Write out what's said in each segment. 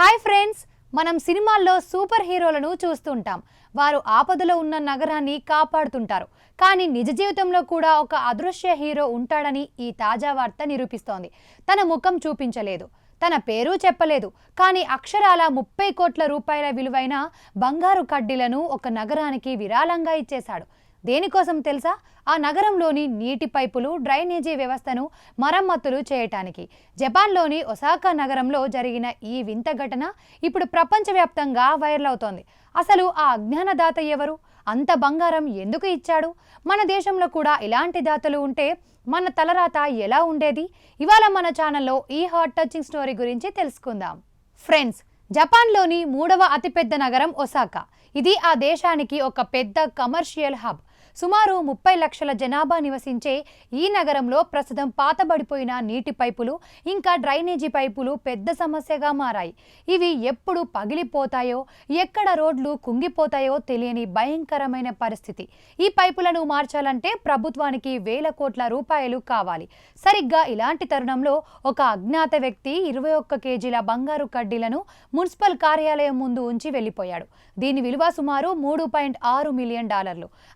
Hi friends, మనం సినిమాల్లో super హీరోలను చూస్తుంటాం. వారు ఆపదలో ఉన్న నగరాన్ని కాపాడుతుంటారు. కానీ నిజ జీవితంలో కూడా ఒక అదృశ్య హీరో ఉంటాడని ఈ తాజా వార్త నిరూపిస్తోంది. తన ముఖం చూపించలేదు, తన పేరు చెప్పలేదు, కానీ అక్షరాల 30 కోట్ల రూపాయల విలువైన బంగారు కడ్డీలను ఒక నగరానికి విరాళంగా ఇచ్చేశాడు. దేనికోసం తెలుసా? ఆ నగరంలోని నీటి పైపులు, డ్రైనేజీ వ్యవస్థను మరమ్మతులు చేయటానికి. జపాన్లోని ఒసాకా నగరంలో జరిగిన ఈ వింత ఘటన ఇప్పుడు ప్రపంచవ్యాప్తంగా వైరల్ అవుతోంది. అసలు ఆ అజ్ఞానదాత ఎవరు? అంత బంగారం ఎందుకు ఇచ్చాడు? మన దేశంలో కూడా ఇలాంటి దాతలు ఉంటే మన తలరాత ఎలా ఉండేది? ఇవాళ మన ఛానల్లో ఈ హార్ట్ టచింగ్ స్టోరీ గురించి తెలుసుకుందాం. ఫ్రెండ్స్, జపాన్లోని 3వ అతిపెద్ద నగరం ఒసాకా. ఇది ఆ దేశానికి ఒక పెద్ద కమర్షియల్ హబ్. సుమారు 30 లక్షల జనాభా నివసించే ఈ నగరంలో ప్రస్తుతం పాతబడిపోయిన నీటి పైపులు, ఇంకా డ్రైనేజీ పైపులు పెద్ద సమస్యగా మారాయి. ఇవి ఎప్పుడు పగిలిపోతాయో, ఎక్కడ రోడ్లు కుంగిపోతాయో తెలియని భయంకరమైన పరిస్థితి. ఈ పైపులను మార్చాలంటే ప్రభుత్వానికి వేల కోట్ల రూపాయలు కావాలి. సరిగ్గా ఇలాంటి తరుణంలో ఒక అజ్ఞాత వ్యక్తి 21 కేజీల బంగారు కడ్డీలను మున్సిపల్ కార్యాలయం ముందు ఉంచి వెళ్ళిపోయాడు. దీని విలువ సుమారు $3.6 మిలియన్.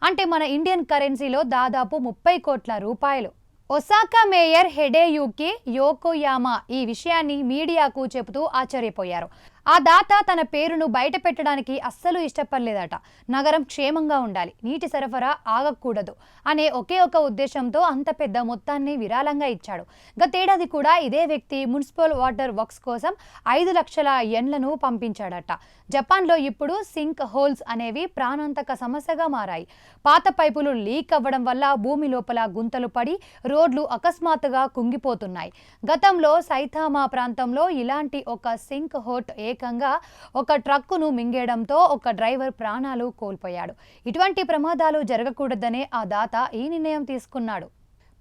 అంటే మన ఇండియన్ కరెన్సీలో దాదాపు 30 కోట్ల రూపాయలు. ఒసాకా మేయర్ హిడేయుకి యోకోయామా ఈ విషయాన్ని మీడియాకు చెబుతూ ఆశ్చర్యపోయారు. ఆ దాత తన పేరును బయట పెట్టడానికి అస్సలు ఇష్టపడలేదట. నగరం క్షేమంగా ఉండాలి, నీటి సరఫరా ఆగకూడదు అనే ఒకే ఒక ఉద్దేశంతో అంత పెద్ద మొత్తాన్ని విరాళంగా ఇచ్చాడు. గతేడాది కూడా ఇదే వ్యక్తి మున్సిపల్ వాటర్ వర్క్స్ కోసం 5 లక్షల యెన్లను పంపించాడట. జపాన్లో ఇప్పుడు సింక్ హోల్స్ అనేవి ప్రాణాంతక సమస్యగా మారాయి. పాత పైపులు లీక్ అవ్వడం వల్ల భూమి లోపల గుంతలు పడి రోడ్లు అకస్మాత్తుగా కుంగిపోతున్నాయి. గతంలో సైతామా ప్రాంతంలో ఇలాంటి ఒక సింక్ హోట్ ఏకంగా ఒక ట్రక్కును మింగేయడంతో ఒక డ్రైవర్ ప్రాణాలు కోల్పోయాడు. ఇటువంటి ప్రమాదాలు జరగకూడదనే ఆ దాత ఈ నిర్ణయం తీసుకున్నాడు.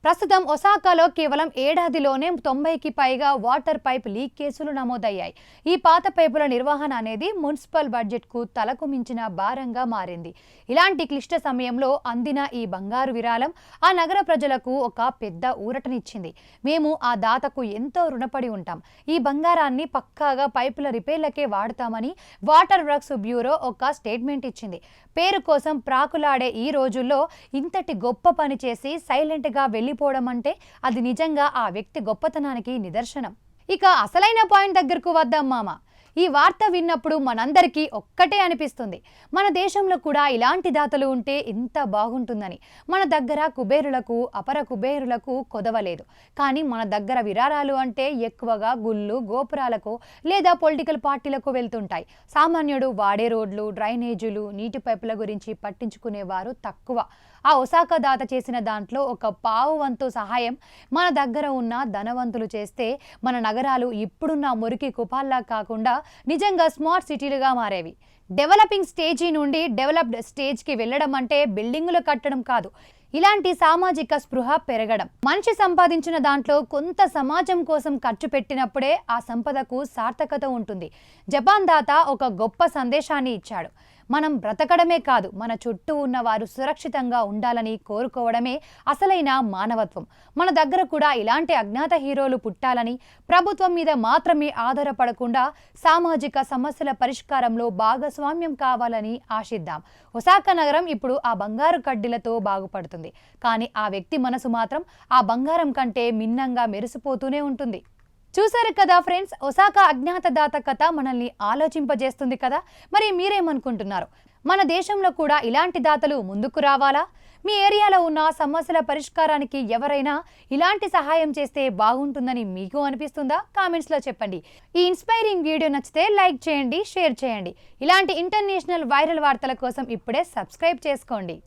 ప్రస్తుతం ఒసాకాలో కేవలం ఏడాదిలోనే 90కి పైగా వాటర్ పైప్ లీక్ కేసులు నమోదయ్యాయి. ఈ పాత పైపుల నిర్వహణ అనేది మున్సిపల్ బడ్జెట్కు తలకు మించిన భారంగా మారింది. ఇలాంటి క్లిష్ట సమయంలో అందిన ఈ బంగారు విరాళం ఆ నగర ప్రజలకు ఒక పెద్ద ఊరటనిచ్చింది. మేము ఆ దాతకు ఎంతో రుణపడి ఉంటాం. ఈ బంగారాన్ని పక్కాగా పైపుల రిపేర్లకే వాడతామని వాటర్ వర్క్స్ బ్యూరో ఒక స్టేట్మెంట్ ఇచ్చింది. పేరు కోసం ప్రాకులాడే ఈ రోజుల్లో ఇంతటి గొప్ప పని చేసి సైలెంట్గా వెళ్ళిపోవడం అంటే అది నిజంగా ఆ వ్యక్తి గొప్పతనానికి నిదర్శనం. ఇక అసలైన పాయింట్ దగ్గరకు వద్దాం మామ. ఈ వార్త విన్నప్పుడు మనందరికీ ఒక్కటే అనిపిస్తుంది, మన దేశంలో కూడా ఇలాంటి దాతలు ఉంటే ఎంత బాగుంటుందని. మన దగ్గర కుబేరులకు, అపర కుబేరులకు కొదవలేదు. కానీ మన దగ్గర విరాళాలు అంటే ఎక్కువగా గుళ్ళు, గోపురాలకు లేదా పొలిటికల్ పార్టీలకు వెళ్తుంటాయి. సామాన్యుడు వాడే రోడ్లు, డ్రైనేజీలు, నీటి పైపుల గురించి పట్టించుకునేవారు తక్కువ. ఆ ఒసాకా దాత చేసిన దాంట్లో ఒక పావు వంతు సహాయం మన దగ్గర ఉన్న ధనవంతులు చేస్తే మన నగరాలు ఇప్పుడున్న మురికి కుపాల్లా కాకుండా నిజంగా స్మార్ట్ సిటీలుగా మారేవి. డెవలపింగ్ స్టేజీ నుండి డెవలప్డ్ స్టేజ్కి వెళ్ళడం అంటే బిల్డింగులు కట్టడం కాదు, ఇలాంటి సామాజిక స్పృహ పెరగడం. మనిషి సంపాదించిన దాంట్లో కొంత సమాజం కోసం ఖర్చు పెట్టినప్పుడే ఆ సంపదకు సార్థకత ఉంటుంది. జపాన్ దాత ఒక గొప్ప సందేశాన్ని ఇచ్చాడు. మనం బ్రతకడమే కాదు, మన చుట్టూ ఉన్న వారు సురక్షితంగా ఉండాలని కోరుకోవడమే అసలైన మానవత్వం. మన దగ్గర కూడా ఇలాంటి అజ్ఞాత హీరోలు పుట్టాలని, ప్రభుత్వం మీద మాత్రమే ఆధారపడకుండా సామాజిక సమస్యల పరిష్కారంలో భాగస్వామ్యం కావాలని ఆశిద్దాం. ఒసాకా నగరం ఇప్పుడు ఆ బంగారు కడ్డీలతో బాగుపడుతుంది. కానీ ఆ వ్యక్తి మనసు మాత్రం ఆ బంగారం కంటే మిన్నంగా మెరిసిపోతూనే ఉంటుంది. చూసారు కదా ఫ్రెండ్స్, ఒసాకా అజ్ఞాత దాత కథ మనల్ని ఆలోచింపజేస్తుంది కదా. మరి మీరేమనుకుంటున్నారు? మన దేశంలో కూడా ఇలాంటి దాతలు ముందుకు రావాలా? మీ ఏరియాలో ఉన్న సమస్యల పరిష్కారానికి ఎవరైనా ఇలాంటి సహాయం చేస్తే బాగుంటుందని మీకు అనిపిస్తుందా? కామెంట్స్లో చెప్పండి. ఈ ఇన్స్పైరింగ్ వీడియో నచ్చితే లైక్ చేయండి, షేర్ చేయండి. ఇలాంటి ఇంటర్నేషనల్ వైరల్ వార్తల కోసం ఇప్పుడే సబ్స్క్రైబ్ చేసుకోండి.